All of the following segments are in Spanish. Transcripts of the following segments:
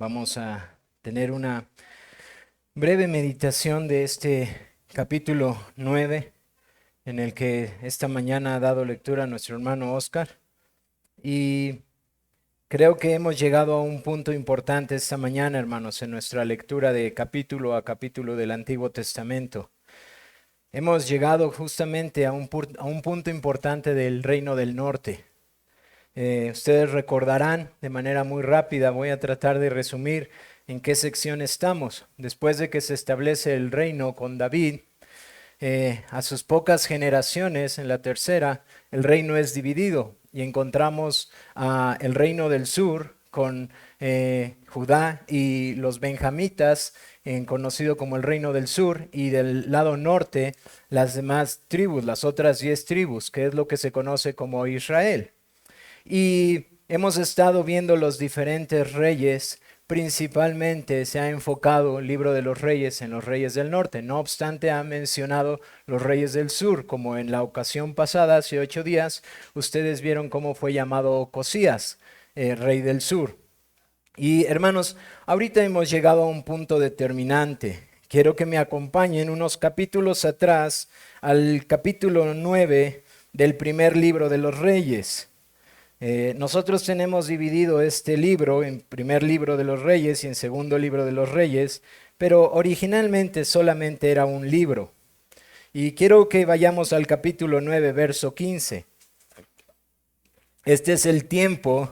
Vamos a tener una breve meditación de este capítulo 9, en el que esta mañana ha dado lectura a nuestro hermano Oscar. Y creo que hemos llegado a un punto importante esta mañana, hermanos, en nuestra lectura de capítulo a capítulo del Antiguo Testamento. Hemos llegado justamente a un punto importante del Reino del Norte. Ustedes recordarán de manera muy rápida, voy a tratar de resumir en qué sección estamos. Después de que se establece el reino con David, a sus pocas generaciones, en la tercera, el reino es dividido y encontramos el reino del sur con Judá y los benjamitas, conocido como el reino del sur, y del lado norte las demás tribus, las otras 10 tribus, que es lo que se conoce como Israel. Y hemos estado viendo los diferentes reyes. Principalmente se ha enfocado el libro de los reyes en los reyes del norte. No obstante, ha mencionado los reyes del sur, como en la ocasión pasada, hace 8 días, ustedes vieron cómo fue llamado Ocosías, rey del sur. Y hermanos, ahorita hemos llegado a un punto determinante. Quiero que me acompañen unos capítulos atrás al capítulo 9 del primer libro de los reyes. Nosotros tenemos dividido este libro en primer libro de los reyes y en segundo libro de los reyes, pero originalmente solamente era un libro. Y quiero que vayamos al capítulo 9, verso 15. Este es el tiempo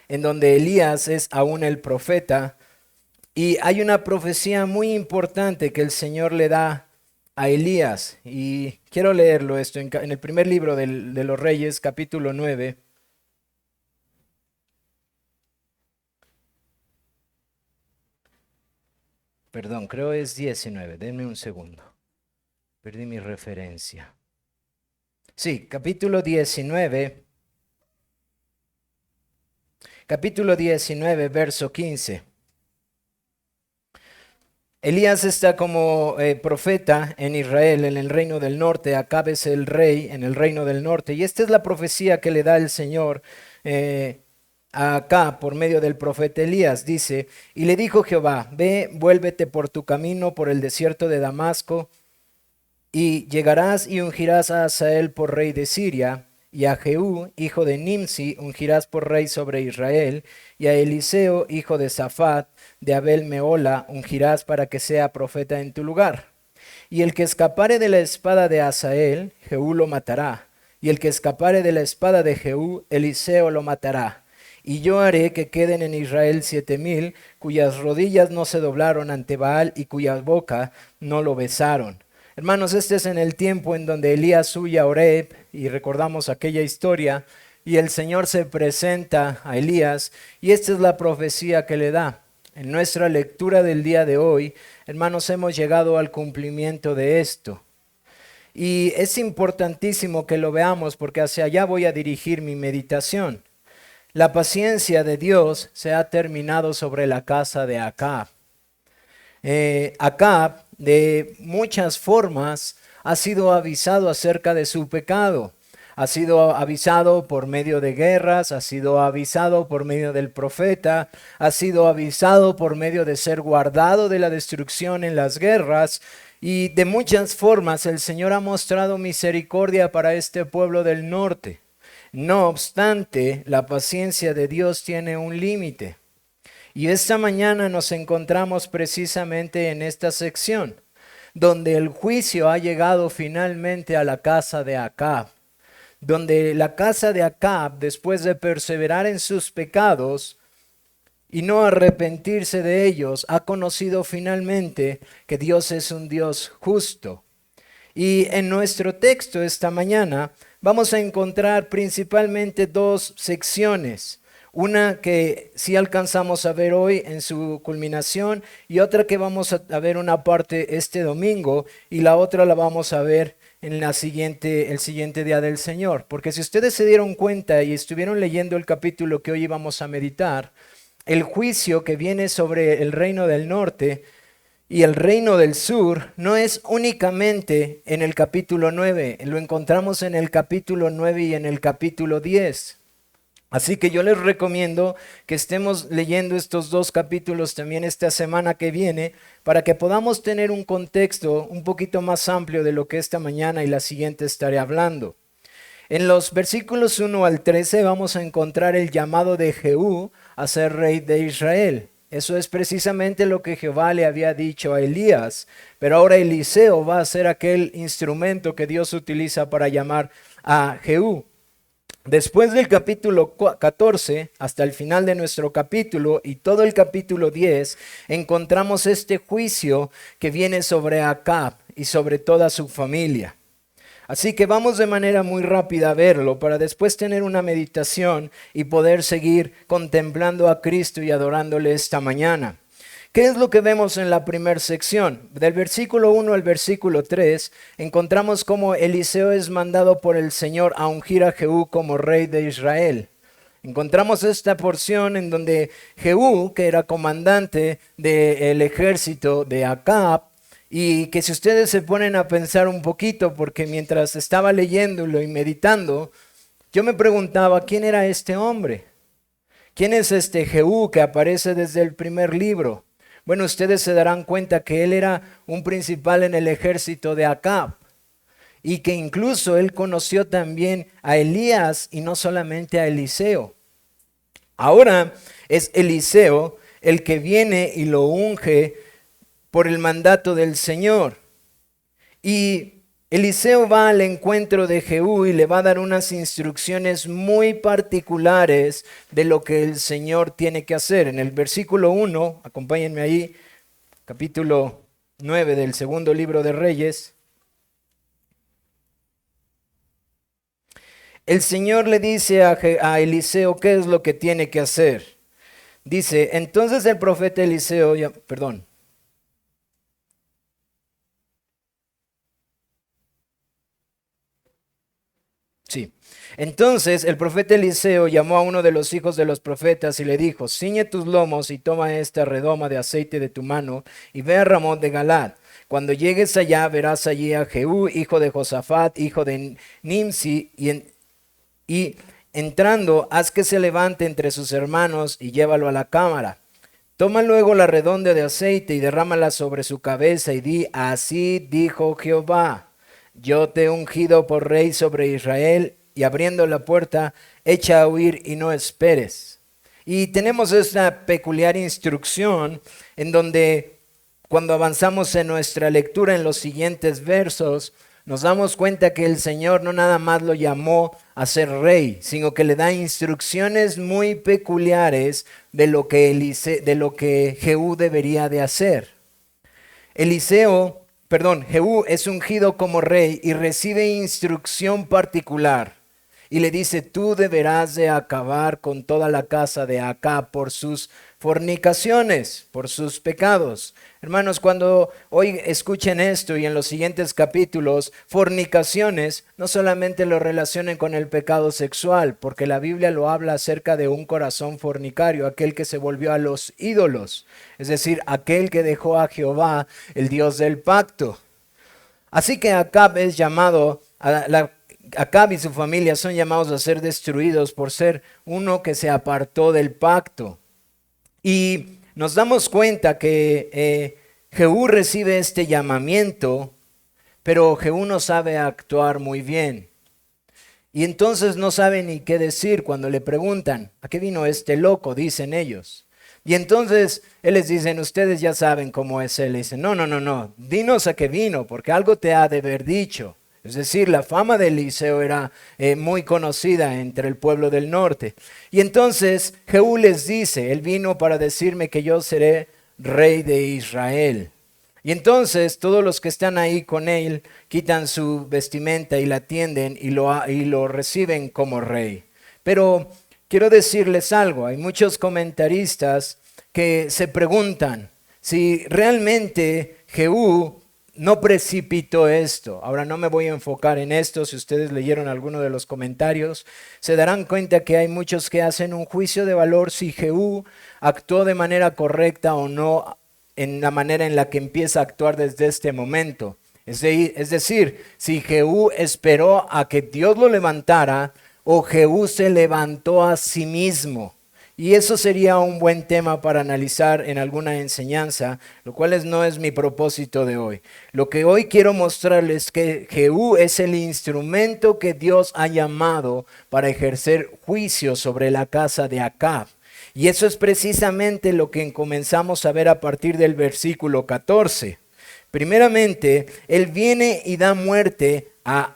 en donde Elías es aún el profeta y hay una profecía muy importante que el Señor le da a Elías. Y quiero leerlo esto en el primer libro de los reyes, capítulo 9. Perdón, creo es 19. Denme un segundo. Perdí mi referencia. Sí, capítulo 19. Capítulo 19, verso 15. Elías está como profeta en Israel, en el reino del norte. Acab es el rey en el reino del norte. Y esta es la profecía que le da el Señor a Acab por medio del profeta Elías. Dice, y le dijo Jehová, ve, vuélvete por tu camino por el desierto de Damasco, y llegarás y ungirás a Hazael por rey de Siria, y a Jehú, hijo de Nimsi, ungirás por rey sobre Israel, y a Eliseo, hijo de Safat, de Abel Meola, ungirás para que sea profeta en tu lugar. Y el que escapare de la espada de Hazael, Jehú lo matará, y el que escapare de la espada de Jehú, Eliseo lo matará. Y yo haré que queden en Israel 7,000, cuyas rodillas no se doblaron ante Baal y cuya boca no lo besaron. Hermanos, este es en el tiempo en donde Elías huye a Horeb, y recordamos aquella historia, y el Señor se presenta a Elías, y esta es la profecía que le da. En nuestra lectura del día de hoy, hermanos, hemos llegado al cumplimiento de esto. Y es importantísimo que lo veamos porque hacia allá voy a dirigir mi meditación. La paciencia de Dios se ha terminado sobre la casa de Acab. Acab, de muchas formas, ha sido avisado acerca de su pecado. Ha sido avisado por medio de guerras, ha sido avisado por medio del profeta, ha sido avisado por medio de ser guardado de la destrucción en las guerras. Y de muchas formas el Señor ha mostrado misericordia para este pueblo del norte. No obstante, la paciencia de Dios tiene un límite. Y esta mañana nos encontramos precisamente en esta sección, donde el juicio ha llegado finalmente a la casa de Acab, donde la casa de Acab, después de perseverar en sus pecados y no arrepentirse de ellos, ha conocido finalmente que Dios es un Dios justo. Y en nuestro texto esta mañana vamos a encontrar principalmente dos secciones. Una que sí alcanzamos a ver hoy en su culminación y otra que vamos a ver una parte este domingo y la otra la vamos a ver en el siguiente día del Señor. Porque si ustedes se dieron cuenta y estuvieron leyendo el capítulo que hoy íbamos a meditar, el juicio que viene sobre el reino del norte y el reino del sur no es únicamente en el capítulo 9, lo encontramos en el capítulo 9 y en el capítulo 10. Así que yo les recomiendo que estemos leyendo estos dos capítulos también esta semana que viene para que podamos tener un contexto un poquito más amplio de lo que esta mañana y la siguiente estaré hablando. En los versículos 1 al 13 vamos a encontrar el llamado de Jehú a ser rey de Israel. Eso es precisamente lo que Jehová le había dicho a Elías, pero ahora Eliseo va a ser aquel instrumento que Dios utiliza para llamar a Jehú. Después del capítulo 14 hasta el final de nuestro capítulo y todo el capítulo 10, encontramos este juicio que viene sobre Acab y sobre toda su familia. Así que vamos de manera muy rápida a verlo para después tener una meditación y poder seguir contemplando a Cristo y adorándole esta mañana. ¿Qué es lo que vemos en la primera sección? Del versículo 1 al versículo 3 encontramos cómo Eliseo es mandado por el Señor a ungir a Jehú como rey de Israel. Encontramos esta porción en donde Jehú, que era comandante del ejército de Acab, y que si ustedes se ponen a pensar un poquito, porque mientras estaba leyéndolo y meditando, yo me preguntaba, ¿quién era este hombre? ¿Quién es este Jehú que aparece desde el primer libro? Bueno, ustedes se darán cuenta que él era un principal en el ejército de Acab y que incluso él conoció también a Elías y no solamente a Eliseo. Ahora es Eliseo el que viene y lo unge por el mandato del Señor. Y Eliseo va al encuentro de Jehú y le va a dar unas instrucciones muy particulares de lo que el Señor tiene que hacer. En el versículo 1, acompáñenme ahí, capítulo 9 del segundo libro de Reyes. El Señor le dice a Eliseo qué es lo que tiene que hacer. Dice, entonces el profeta Eliseo, Sí. Entonces el profeta Eliseo llamó a uno de los hijos de los profetas y le dijo, ciñe tus lomos y toma esta redoma de aceite de tu mano y ve a Ramot de Galad. Cuando llegues allá verás allí a Jehú, hijo de Josafat, hijo de Nimsi, y entrando haz que se levante entre sus hermanos y llévalo a la cámara. Toma luego la redonda de aceite y derrámala sobre su cabeza y di, así dijo Jehová. Yo te he ungido por rey sobre Israel, y abriendo la puerta, echa a huir y no esperes. Y tenemos esta peculiar instrucción en donde cuando avanzamos en nuestra lectura en los siguientes versos, nos damos cuenta que el Señor no nada más lo llamó a ser rey, sino que le da instrucciones muy peculiares de lo que Jehú debería de hacer. Jehú es ungido como rey y recibe instrucción particular. Y le dice, tú deberás de acabar con toda la casa de Acab por sus fornicaciones, por sus pecados. Hermanos, cuando hoy escuchen esto y en los siguientes capítulos, fornicaciones, no solamente lo relacionen con el pecado sexual, porque la Biblia lo habla acerca de un corazón fornicario, aquel que se volvió a los ídolos, es decir, aquel que dejó a Jehová, el Dios del pacto. Así que Acab es llamado, Acab y su familia son llamados a ser destruidos por ser uno que se apartó del pacto. Y nos damos cuenta que Jehú recibe este llamamiento, pero Jehú no sabe actuar muy bien. Y entonces no sabe ni qué decir cuando le preguntan, ¿a qué vino este loco? Dicen ellos. Y entonces él les dice, ustedes ya saben cómo es él. Le dicen, no, dinos a qué vino, porque algo te ha de haber dicho. Es decir, la fama de Eliseo era muy conocida entre el pueblo del norte. Y entonces Jehú les dice, él vino para decirme que yo seré rey de Israel. Y entonces todos los que están ahí con él quitan su vestimenta y la tienden y lo reciben como rey. Pero quiero decirles algo, hay muchos comentaristas que se preguntan si realmente Jehú no precipitó esto. Ahora no me voy a enfocar en esto. Si ustedes leyeron alguno de los comentarios, se darán cuenta que hay muchos que hacen un juicio de valor si Jehú actuó de manera correcta o no en la manera en la que empieza a actuar desde este momento. Es decir, si Jehú esperó a que Dios lo levantara o Jehú se levantó a sí mismo. Y eso sería un buen tema para analizar en alguna enseñanza, lo cual no es mi propósito de hoy. Lo que hoy quiero mostrarles es que Jehú es el instrumento que Dios ha llamado para ejercer juicio sobre la casa de Acab. Y eso es precisamente lo que comenzamos a ver a partir del versículo 14. Primeramente, él viene y da muerte a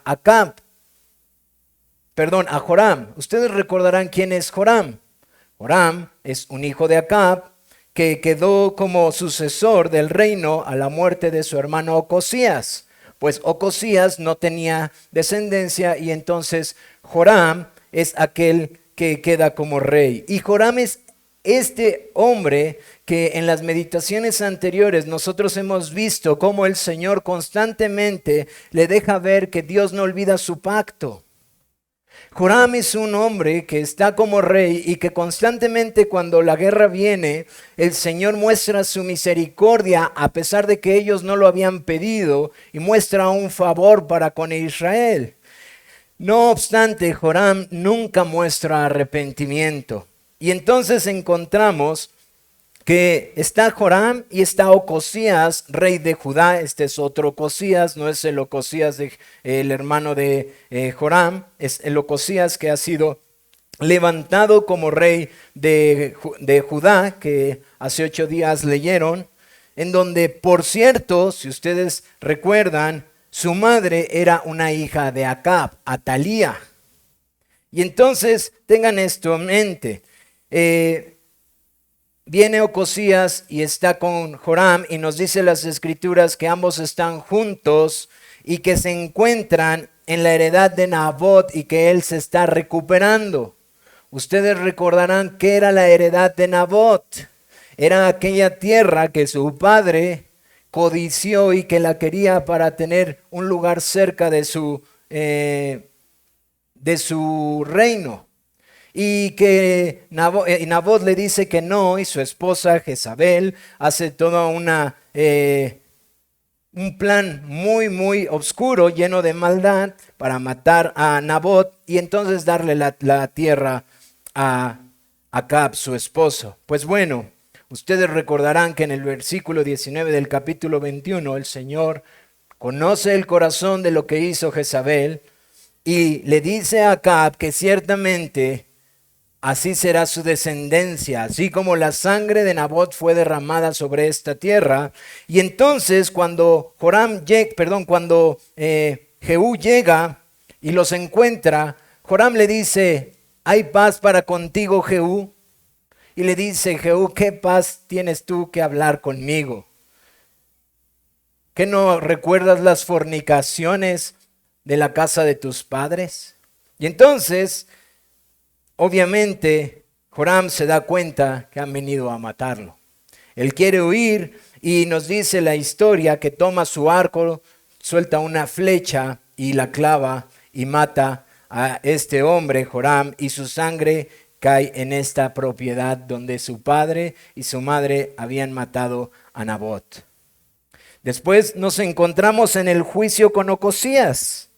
Joram. Ustedes recordarán quién es Joram. Joram es un hijo de Acab que quedó como sucesor del reino a la muerte de su hermano Ocosías. Pues Ocosías no tenía descendencia y entonces Joram es aquel que queda como rey. Y Joram es este hombre que en las meditaciones anteriores nosotros hemos visto cómo el Señor constantemente le deja ver que Dios no olvida su pacto. Joram es un hombre que está como rey y que constantemente cuando la guerra viene, el Señor muestra su misericordia a pesar de que ellos no lo habían pedido y muestra un favor para con Israel. No obstante, Joram nunca muestra arrepentimiento. Y entonces encontramos que está Joram y está Ocosías, rey de Judá. Este es otro Ocosías, no es el Ocosías el hermano de Joram, es el Ocosías que ha sido levantado como rey de Judá, que hace 8 días leyeron, en donde, por cierto, si ustedes recuerdan, su madre era una hija de Acab, Atalía. Y entonces tengan esto en mente. Viene Ocosías y está con Joram y nos dice las escrituras que ambos están juntos y que se encuentran en la heredad de Nabot y que él se está recuperando. Ustedes recordarán que era la heredad de Nabot. Era aquella tierra que su padre codició y que la quería para tener un lugar cerca de su reino. Y que Nabot le dice que no, y su esposa Jezabel hace todo un plan muy, muy oscuro, lleno de maldad, para matar a Nabot y entonces darle la tierra a Acab, su esposo. Pues bueno, ustedes recordarán que en el versículo 19 del capítulo 21, el Señor conoce el corazón de lo que hizo Jezabel y le dice a Acab que ciertamente así será su descendencia, así como la sangre de Nabot fue derramada sobre esta tierra. Y entonces cuando Jehú llega y los encuentra, Joram le dice: ¿hay paz para contigo, Jehú? Y le dice Jehú: ¿qué paz tienes tú que hablar conmigo? ¿Qué no recuerdas las fornicaciones de la casa de tus padres? Y entonces, obviamente, Joram se da cuenta que han venido a matarlo. Él quiere huir y nos dice la historia que toma su arco, suelta una flecha y la clava y mata a este hombre, Joram, y su sangre cae en esta propiedad donde su padre y su madre habían matado a Nabot. Después nos encontramos en el juicio con Ocosías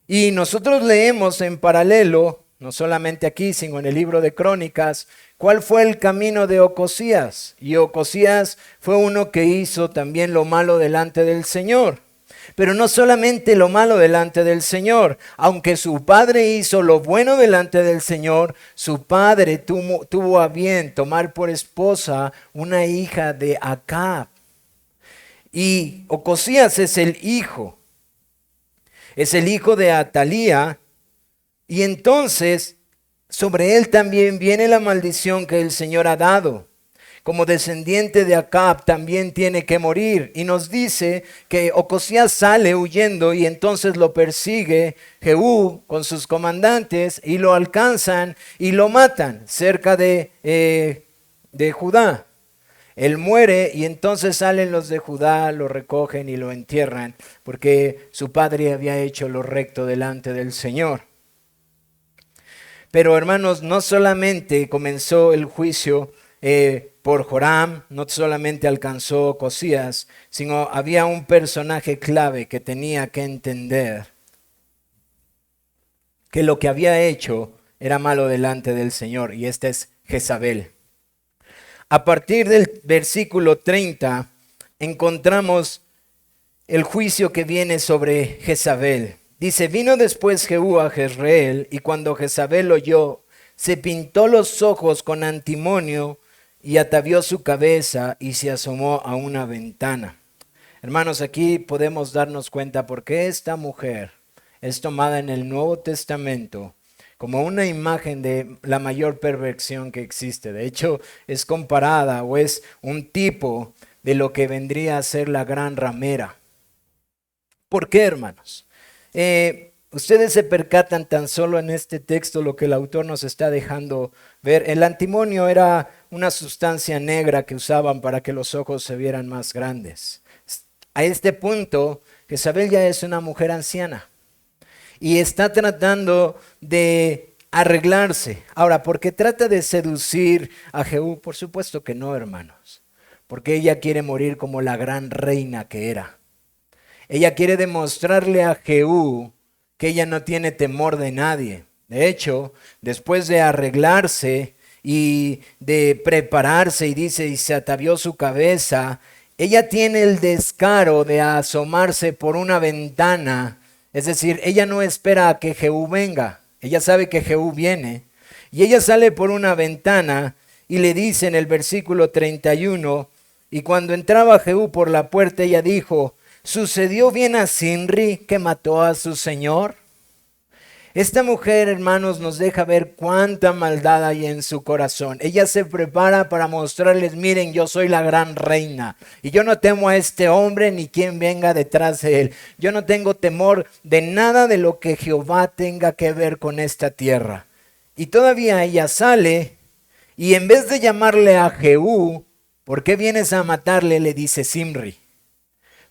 y nosotros leemos en paralelo, no solamente aquí, sino en el libro de Crónicas, cuál fue el camino de Ocosías. Y Ocosías fue uno que hizo también lo malo delante del Señor. Pero no solamente lo malo delante del Señor, aunque su padre hizo lo bueno delante del Señor, su padre tuvo a bien tomar por esposa una hija de Acab. Y Ocosías es el hijo de Atalía, y entonces sobre él también viene la maldición que el Señor ha dado. Como descendiente de Acab también tiene que morir. Y nos dice que Ocosías sale huyendo y entonces lo persigue Jehú con sus comandantes y lo alcanzan y lo matan cerca de Judá. Él muere y entonces salen los de Judá, lo recogen y lo entierran porque su padre había hecho lo recto delante del Señor. Pero hermanos, no solamente comenzó el juicio por Joram, no solamente alcanzó Ocosías, sino había un personaje clave que tenía que entender. que lo que había hecho era malo delante del Señor, y esta es Jezabel. A partir del versículo 30 encontramos el juicio que viene sobre Jezabel. Dice, vino después Jehú a Jezreel, y cuando Jezabel oyó, se pintó los ojos con antimonio y atavió su cabeza y se asomó a una ventana. Hermanos, aquí podemos darnos cuenta por qué esta mujer es tomada en el Nuevo Testamento como una imagen de la mayor perversión que existe. De hecho, es comparada o es un tipo de lo que vendría a ser la gran ramera. ¿Por qué, hermanos? Ustedes se percatan tan solo en este texto lo que el autor nos está dejando ver. El antimonio era una sustancia negra que usaban para que los ojos se vieran más grandes. A este punto, Jezabel ya es una mujer anciana y está tratando de arreglarse. Ahora, ¿por qué trata de seducir a Jehú? Por supuesto que no, hermanos, porque ella quiere morir como la gran reina que era. Ella quiere demostrarle a Jehú que ella no tiene temor de nadie. De hecho, después de arreglarse y de prepararse, y dice, y se atavió su cabeza, ella tiene el descaro de asomarse por una ventana. Es decir, ella no espera a que Jehú venga. Ella sabe que Jehú viene. Y ella sale por una ventana y le dice en el versículo 31, y cuando entraba Jehú por la puerta, ella dijo, ¿sucedió bien a Zimri que mató a su señor? Esta mujer, hermanos, nos deja ver cuánta maldad hay en su corazón. Ella se prepara para mostrarles, miren, yo soy la gran reina y yo no temo a este hombre ni quien venga detrás de él. Yo no tengo temor de nada de lo que Jehová tenga que ver con esta tierra. Y todavía ella sale y en vez de llamarle a Jehú, ¿por qué vienes a matarle?, le dice Zimri.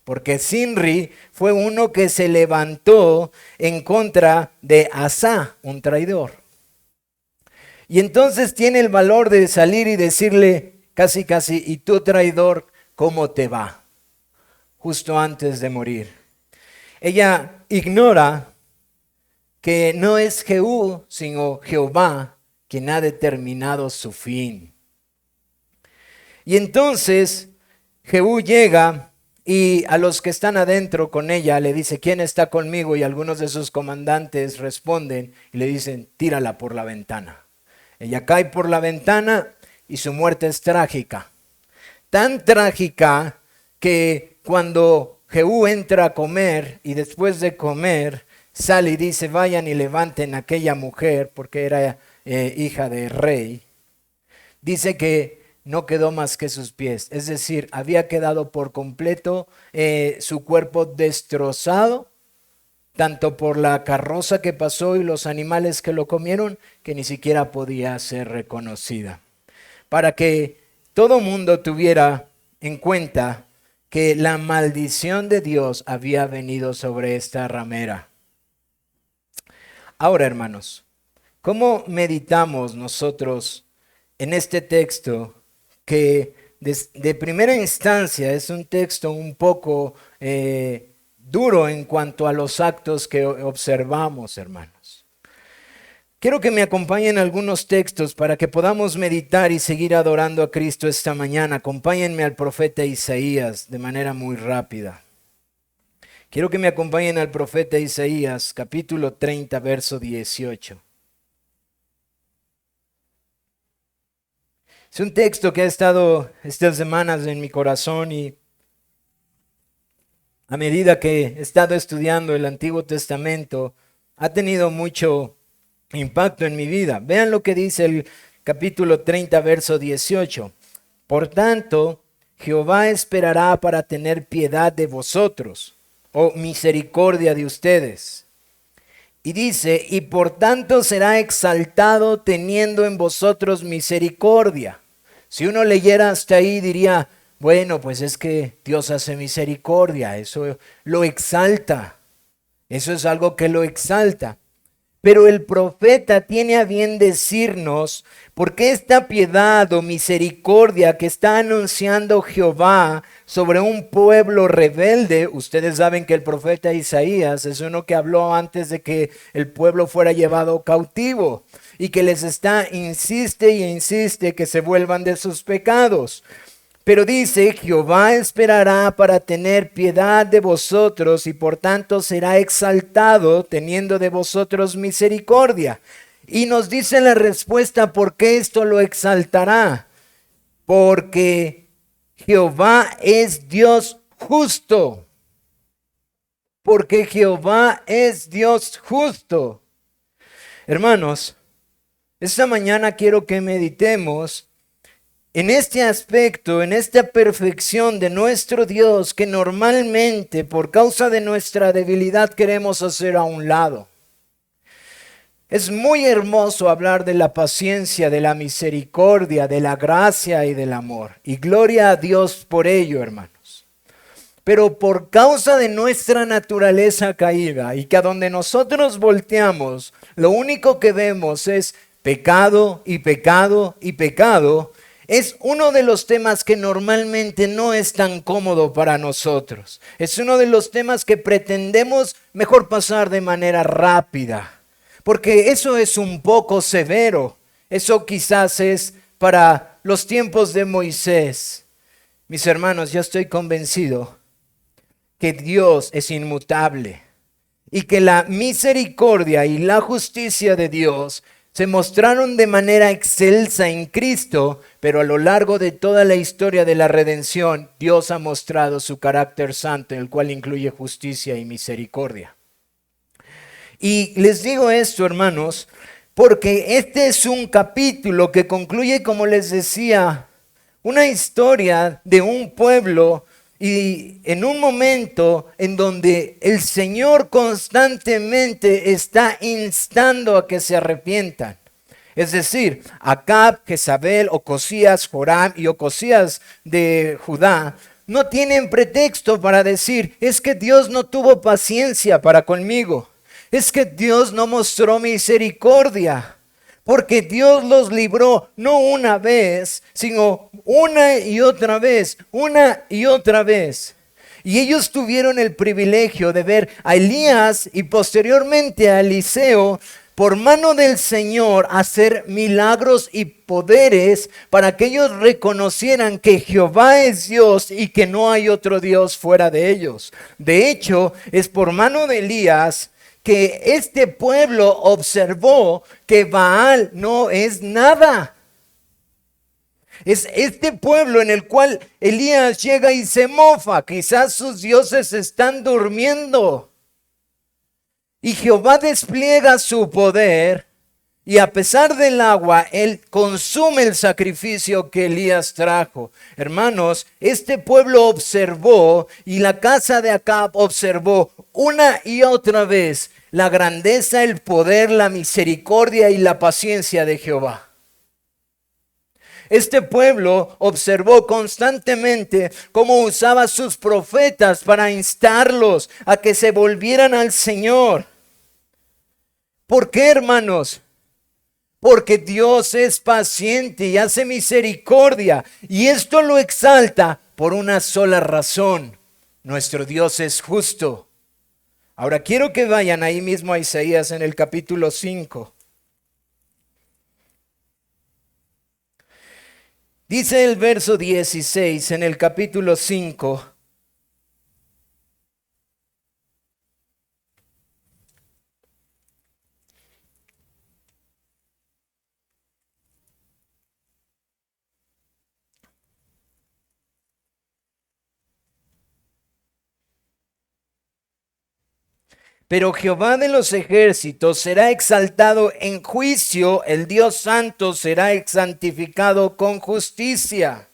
Porque Zimri fue uno que se levantó en contra de Asa, un traidor. Y entonces tiene el valor de salir y decirle casi, ¿y tú, traidor, cómo te va? Justo antes de morir. Ella ignora que no es Jehú, sino Jehová quien ha determinado su fin. Y entonces Jehú llega y a los que están adentro con ella le dice, ¿quién está conmigo? Y algunos de sus comandantes responden y le dicen, tírala por la ventana. Ella cae por la ventana y su muerte es trágica. Tan trágica que cuando Jehú entra a comer y después de comer sale y dice, vayan y levanten a aquella mujer, porque era hija de rey, dice que no quedó más que sus pies, es decir, había quedado por completo su cuerpo destrozado, tanto por la carroza que pasó y los animales que lo comieron, que ni siquiera podía ser reconocida. Para que todo mundo tuviera en cuenta que la maldición de Dios había venido sobre esta ramera. Ahora, hermanos, ¿cómo meditamos nosotros en este texto que de primera instancia es un texto un poco duro en cuanto a los actos que observamos, hermanos? Quiero que me acompañen algunos textos para que podamos meditar y seguir adorando a Cristo esta mañana. Acompáñenme al profeta Isaías de manera muy rápida. Quiero que me acompañen al profeta Isaías, capítulo 30, verso 18. Es un texto que ha estado estas semanas en mi corazón y a medida que he estado estudiando el Antiguo Testamento, ha tenido mucho impacto en mi vida. Vean lo que dice el capítulo 30, verso 18. Por tanto, Jehová esperará para tener piedad de vosotros, o misericordia de ustedes. Y dice, y por tanto será exaltado teniendo en vosotros misericordia. Si uno leyera hasta ahí diría, bueno, pues es que Dios hace misericordia, eso lo exalta, eso es algo que lo exalta. Pero el profeta tiene a bien decirnos por qué esta piedad o misericordia que está anunciando Jehová sobre un pueblo rebelde. Ustedes saben que el profeta Isaías es uno que habló antes de que el pueblo fuera llevado cautivo y que les insiste y insiste que se vuelvan de sus pecados. Pero dice, Jehová esperará para tener piedad de vosotros y por tanto será exaltado teniendo de vosotros misericordia. Y nos dice la respuesta por qué esto lo exaltará. Porque Jehová es Dios justo. Porque Jehová es Dios justo. Hermanos, esta mañana quiero que meditemos en este aspecto, en esta perfección de nuestro Dios que normalmente por causa de nuestra debilidad queremos hacer a un lado. Es muy hermoso hablar de la paciencia, de la misericordia, de la gracia y del amor. Y gloria a Dios por ello, hermanos. Pero por causa de nuestra naturaleza caída y que a donde nosotros volteamos, lo único que vemos es pecado y pecado y pecado. Es uno de los temas que normalmente no es tan cómodo para nosotros. Es uno de los temas que pretendemos mejor pasar de manera rápida. Porque eso es un poco severo. Eso quizás es para los tiempos de Moisés. Mis hermanos, yo estoy convencido que Dios es inmutable. Y que la misericordia y la justicia de Dios se mostraron de manera excelsa en Cristo, pero a lo largo de toda la historia de la redención, Dios ha mostrado su carácter santo, el cual incluye justicia y misericordia. Y les digo esto, hermanos, porque este es un capítulo que concluye, como les decía, una historia de un pueblo y en un momento en donde el Señor constantemente está instando a que se arrepientan. Es decir, Acab, Jezabel, Ocosías, Joram y Ocosías de Judá no tienen pretexto para decir, es que Dios no tuvo paciencia para conmigo. Es que Dios no mostró misericordia. Porque Dios los libró no una vez, sino una y otra vez, una y otra vez. Y ellos tuvieron el privilegio de ver a Elías y posteriormente a Eliseo por mano del Señor hacer milagros y poderes para que ellos reconocieran que Jehová es Dios y que no hay otro Dios fuera de ellos. De hecho, es por mano de Elías que este pueblo observó que Baal no es nada. Es este pueblo en el cual Elías llega y se mofa. Quizás sus dioses están durmiendo. Y Jehová despliega su poder y a pesar del agua, él consume el sacrificio que Elías trajo. Hermanos, este pueblo observó y la casa de Acab observó una y otra vez la grandeza, el poder, la misericordia y la paciencia de Jehová. Este pueblo observó constantemente cómo usaba sus profetas para instarlos a que se volvieran al Señor. ¿Por qué, hermanos? Porque Dios es paciente y hace misericordia. Y esto lo exalta por una sola razón. Nuestro Dios es justo. Ahora quiero que vayan ahí mismo a Isaías en el capítulo 5. Dice el verso 16 en el capítulo 5. Pero Jehová de los ejércitos será exaltado en juicio, el Dios santo será santificado con justicia.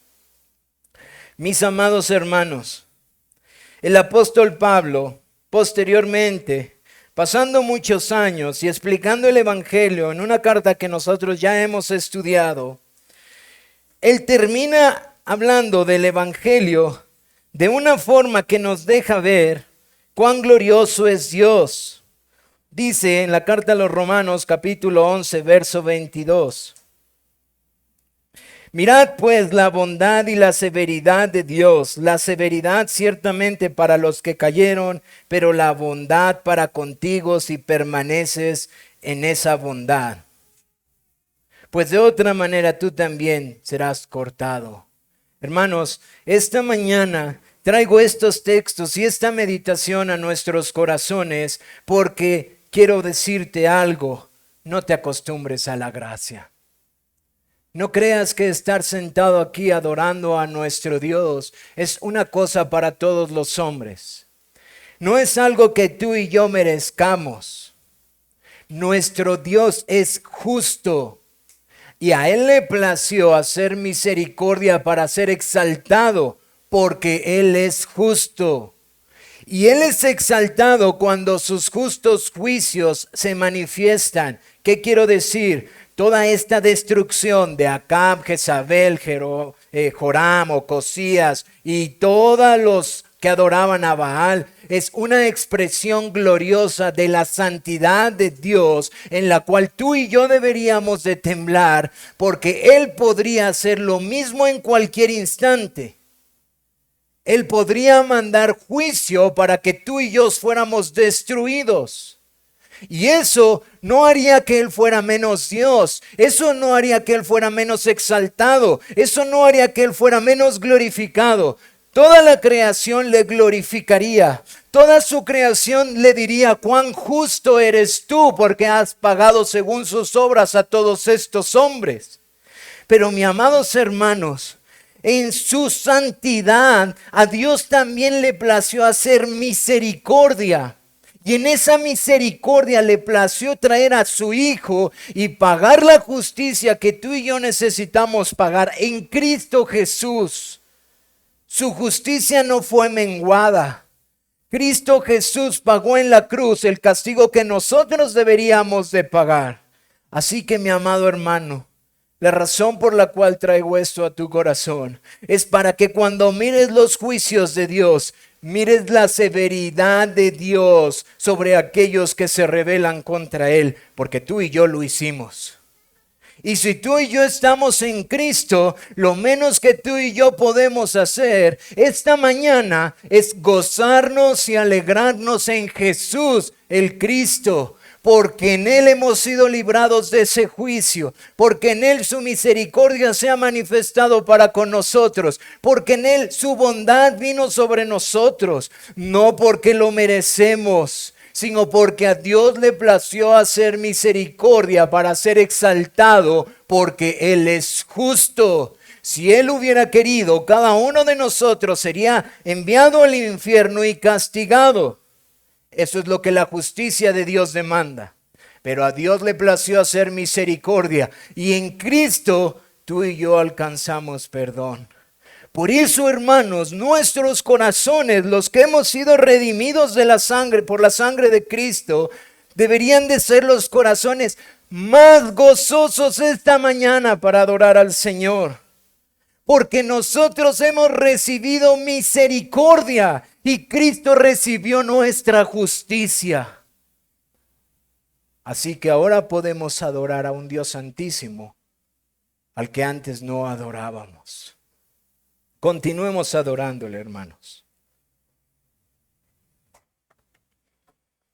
Mis amados hermanos, el apóstol Pablo, posteriormente, pasando muchos años y explicando el Evangelio en una carta que nosotros ya hemos estudiado, él termina hablando del Evangelio de una forma que nos deja ver cuán glorioso es Dios. Dice en la carta a los Romanos, capítulo 11, verso 22. Mirad pues la bondad y la severidad de Dios, la severidad ciertamente para los que cayeron, pero la bondad para contigo si permaneces en esa bondad. Pues de otra manera tú también serás cortado. Hermanos, esta mañana traigo estos textos y esta meditación a nuestros corazones porque quiero decirte algo, no te acostumbres a la gracia. No creas que estar sentado aquí adorando a nuestro Dios es una cosa para todos los hombres. No es algo que tú y yo merezcamos. Nuestro Dios es justo y a Él le plació hacer misericordia para ser exaltado porque Él es justo. Y Él es exaltado cuando sus justos juicios se manifiestan. ¿Qué quiero decir? Toda esta destrucción de Acab, Jezabel, Joram, Ocosías y todos los que adoraban a Baal es una expresión gloriosa de la santidad de Dios en la cual tú y yo deberíamos de temblar porque Él podría hacer lo mismo en cualquier instante. Él podría mandar juicio para que tú y yo fuéramos destruidos. Y eso no haría que Él fuera menos Dios. Eso no haría que Él fuera menos exaltado. Eso no haría que Él fuera menos glorificado. Toda la creación le glorificaría. Toda su creación le diría: cuán justo eres tú porque has pagado según sus obras a todos estos hombres. Pero mis amados hermanos, en su santidad a Dios también le plació hacer misericordia. Y en esa misericordia le plació traer a su Hijo y pagar la justicia que tú y yo necesitamos pagar en Cristo Jesús. Su justicia no fue menguada. Cristo Jesús pagó en la cruz el castigo que nosotros deberíamos de pagar. Así que, mi amado hermano, la razón por la cual traigo esto a tu corazón es para que cuando mires los juicios de Dios, mires la severidad de Dios sobre aquellos que se rebelan contra Él, porque tú y yo lo hicimos. Y si tú y yo estamos en Cristo, lo menos que tú y yo podemos hacer esta mañana es gozarnos y alegrarnos en Jesús, el Cristo. Porque en Él hemos sido librados de ese juicio, porque en Él su misericordia se ha manifestado para con nosotros, porque en Él su bondad vino sobre nosotros, no porque lo merecemos, sino porque a Dios le plació hacer misericordia para ser exaltado, porque Él es justo. Si Él hubiera querido, cada uno de nosotros sería enviado al infierno y castigado. Eso es lo que la justicia de Dios demanda. Pero a Dios le plació hacer misericordia y en Cristo tú y yo alcanzamos perdón. Por eso, hermanos, nuestros corazones, los que hemos sido redimidos de la sangre, por la sangre de Cristo, deberían de ser los corazones más gozosos esta mañana para adorar al Señor. Porque nosotros hemos recibido misericordia y Cristo recibió nuestra justicia. Así que ahora podemos adorar a un Dios santísimo, al que antes no adorábamos. Continuemos adorándole, hermanos.